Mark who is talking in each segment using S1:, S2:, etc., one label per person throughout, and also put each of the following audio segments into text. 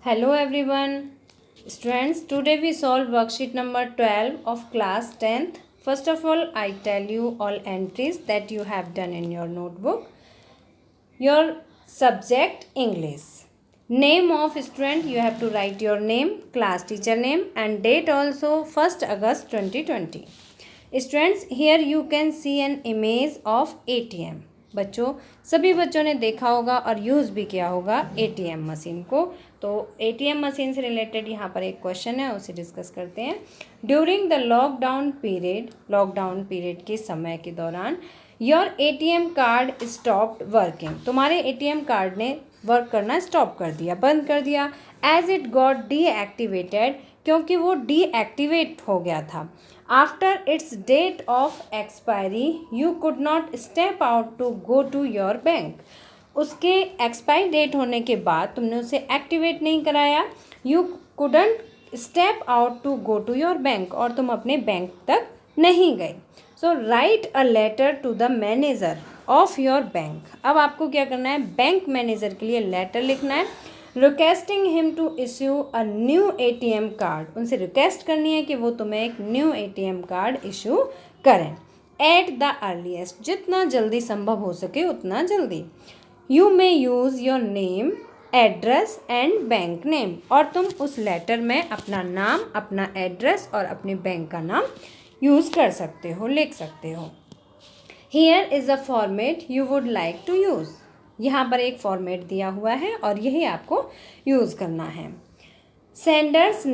S1: Hello everyone. Students, today we solve worksheet number 12 of class 10th. First of all, I tell you all entries that you have done in your notebook. Your subject English. Name of student, you have to write your name, class teacher name and date also 1st August 2020. Students, here you can see an image of ATM. बच्चों, सभी बच्चों ने देखा होगा और use भी किया होगा एटीएम मशीन को। तो एटीएम मशीन से रिलेटेड यहाँ पर एक क्वेश्चन है, उसे डिस्कस करते हैं। ड्यूरिंग द लॉकडाउन पीरियड के समय के दौरान your ATM card stopped working, तुम्हारे एटीएम कार्ड ने वर्क करना स्टॉप कर दिया, बंद कर दिया। एज इट गॉट डीएक्टिवेटेड, क्योंकि वो डीएक्टिवेट हो गया था। After its date of expiry you could not step out to go to your bank, उसके एक्सपायरी डेट होने के बाद तुमने उसे एक्टिवेट नहीं कराया। You couldn't step out to go to your bank, और तुम अपने बैंक तक नहीं गए। So write a letter to the manager of your bank. अब आपको क्या करना है, बैंक मैनेजर के लिए लेटर लिखना है। Requesting him to issue a new ATM card, उनसे रिक्वेस्ट करनी है कि वो तुम्हें एक न्यू एटीएम कार्ड इशू करें। एट द अर्लीस्ट, जितना जल्दी संभव हो सके उतना जल्दी। You may use your name, address and bank name, और तुम उस लेटर में अपना नाम, अपना एड्रेस और अपने बैंक का नाम यूज़ कर सकते हो, लिख सकते हो। Here is a format you would like to use, यहाँ पर एक फॉर्मेट दिया हुआ है और यही आपको यूज़ करना है। सेंडर्स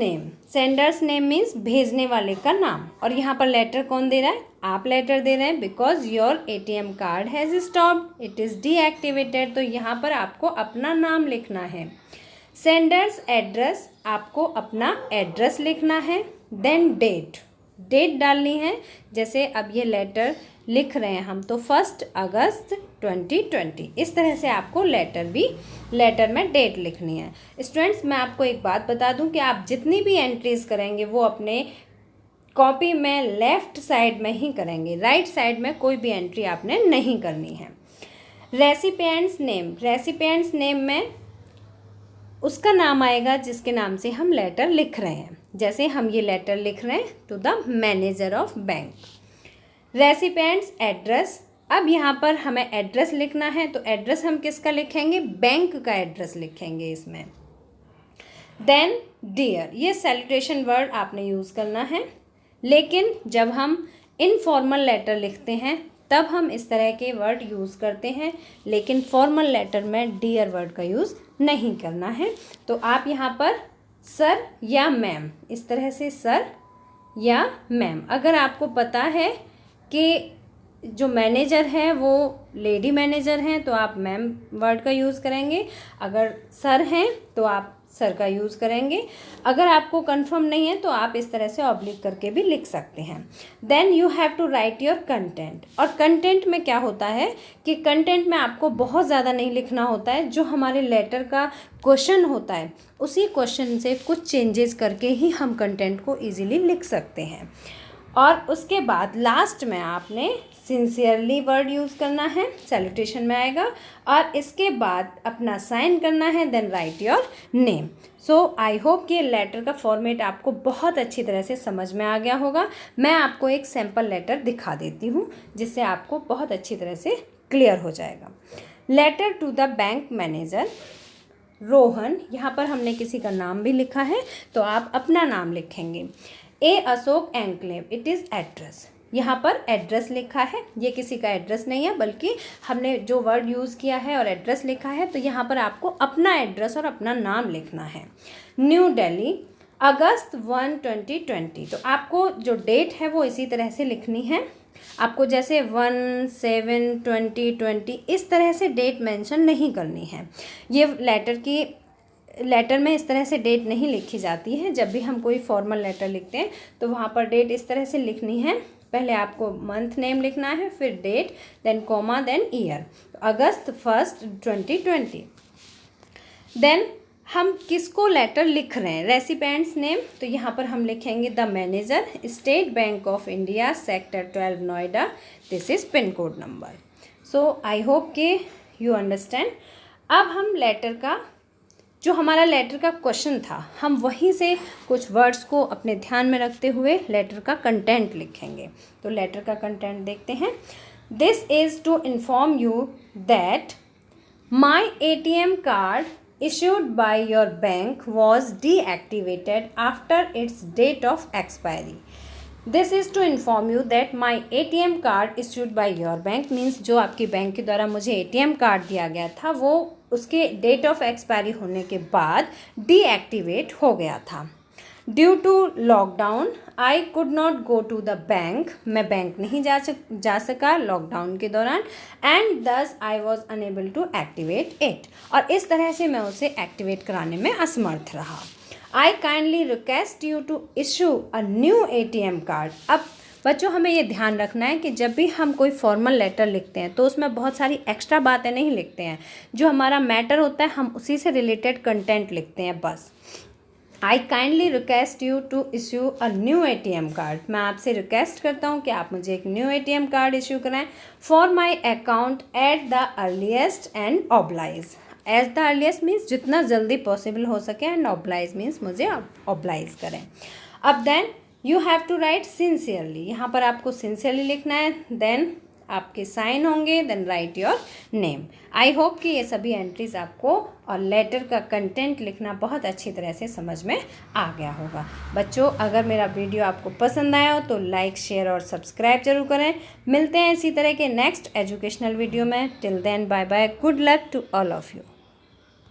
S1: नेम मीन्स भेजने वाले का नाम, और यहाँ पर लेटर कौन दे रहा है, आप लेटर दे रहे हैं। Because your ATM card has stopped, it is deactivated, तो यहाँ पर आपको अपना नाम लिखना है। सेंडर्स एड्रेस, आपको अपना एड्रेस लिखना है। देन डेट डालनी है, जैसे अब ये लेटर लिख रहे हैं हम, तो 1 अगस्त 2020, इस तरह से आपको लेटर में डेट लिखनी है। स्टूडेंट्स, मैं आपको एक बात बता दूं कि आप जितनी भी एंट्रीज करेंगे वो अपने कॉपी में लेफ़्ट साइड में ही करेंगे, राइट साइड में कोई भी एंट्री आपने नहीं करनी है। रेसिपिएंट्स नेम में उसका नाम आएगा जिसके नाम से हम लेटर लिख रहे हैं, जैसे हम ये लेटर लिख रहे हैं to the manager of bank. Recipient's address, अब यहाँ पर हमें एड्रेस लिखना है, तो एड्रेस हम किसका लिखेंगे, बैंक का एड्रेस लिखेंगे इसमें। देन डियर, ये सैल्यूटेशन वर्ड आपने यूज़ करना है, लेकिन जब हम इनफॉर्मल लेटर लिखते हैं तब हम इस तरह के वर्ड यूज़ करते हैं, लेकिन फॉर्मल लेटर में डियर वर्ड का यूज़ नहीं करना है। तो आप यहाँ पर सर या मैम, इस तरह से सर या मैम। अगर आपको पता है कि जो मैनेजर है वो लेडी मैनेजर हैं तो आप मैम वर्ड का यूज़ करेंगे, अगर सर हैं तो आप सर का यूज़ करेंगे। अगर आपको कंफर्म नहीं है तो आप इस तरह से ऑब्लिक करके भी लिख सकते हैं। Then you have to write your content, और कंटेंट में क्या होता है कि कंटेंट में आपको बहुत ज़्यादा नहीं लिखना होता है, जो हमारे लेटर का क्वेश्चन होता है उसी क्वेश्चन से कुछ चेंजेस करके ही हम कंटेंट को ईजिली लिख सकते हैं। और उसके बाद लास्ट में आपने सिंसियरली वर्ड यूज़ करना है, सैल्यूटेशन में आएगा, और इसके बाद अपना साइन करना है। Then write your name. So I hope कि लेटर का फॉर्मेट आपको बहुत अच्छी तरह से समझ में आ गया होगा। मैं आपको एक सैम्पल लेटर दिखा देती हूँ जिससे आपको बहुत अच्छी तरह से क्लियर हो जाएगा। Letter to the bank manager Rohan, यहाँ पर हमने किसी का नाम भी लिखा है तो आप अपना नाम लिखेंगे। A Ashok enclave, it is address, यहाँ पर एड्रेस लिखा है, ये किसी का एड्रेस नहीं है बल्कि हमने जो वर्ड यूज़ किया है और एड्रेस लिखा है, तो यहाँ पर आपको अपना एड्रेस और अपना नाम लिखना है। न्यू दिल्ली अगस्त 1, 2020, तो आपको जो डेट है वो इसी तरह से लिखनी है। आपको जैसे 1/7/2020 इस तरह से डेट मेंशन नहीं करनी है। ये लेटर में इस तरह से डेट नहीं लिखी जाती है। जब भी हम कोई फॉर्मल लेटर लिखते हैं तो वहाँ पर डेट इस तरह से लिखनी है। पहले आपको मंथ नेम लिखना है, फिर date, then comma, then year. August 1, 2020। Then हम किसको लेटर लिख रहे हैं, रेसिपिएंट्स नेम, तो यहाँ पर हम लिखेंगे the manager, state bank of India, sector 12 Noida, this is pin code number. So I hope कि यू अंडरस्टैंड। अब हम लेटर का जो हमारा लेटर का क्वेश्चन था, हम वहीं से कुछ वर्ड्स को अपने ध्यान में रखते हुए लेटर का कंटेंट लिखेंगे। तो लेटर का कंटेंट देखते हैं। This is to inform you that my ATM card issued by your bank was deactivated after its date of expiry. This is to inform you that my ATM card issued by your bank means जो आपकी bank के द्वारा मुझे ATM card दिया गया था वो उसके डेट ऑफ एक्सपायरी होने के बाद डीएक्टिवेट हो गया था। Due to lockdown I could not go to the bank, मैं बैंक नहीं जा सका लॉकडाउन के दौरान, and thus I was unable to activate it, और इस तरह से मैं उसे एक्टिवेट कराने में असमर्थ रहा। I kindly request you to issue a new ATM card. अब बच्चों हमें ये ध्यान रखना है कि जब भी हम कोई फॉर्मल लेटर लिखते हैं तो उसमें बहुत सारी एक्स्ट्रा बातें नहीं लिखते हैं, जो हमारा मैटर होता है हम उसी से रिलेटेड कंटेंट लिखते हैं बस। I kindly request you to issue a new ATM card, मैं आपसे रिक्वेस्ट करता हूँ कि आप मुझे एक न्यू ATM कार्ड इशू कराएं for my account at the earliest and oblige. As the earliest means जितना जल्दी पॉसिबल हो सके, एंड ऑब्लाइज मीन्स मुझे ऑब्लाइज करें। अब then you have to write sincerely, यहाँ पर आपको सिंसियरली लिखना है, देन आपके साइन होंगे, then write your name. I hope कि ये सभी एंट्रीज आपको और लेटर का कंटेंट लिखना बहुत अच्छी तरह से समझ में आ गया होगा। बच्चों अगर मेरा वीडियो आपको पसंद आया हो तो लाइक, शेयर और सब्सक्राइब जरूर करें। मिलते हैं इसी तरह के नेक्स्ट एजुकेशनल वीडियो में। Till then bye bye, good luck to all of you.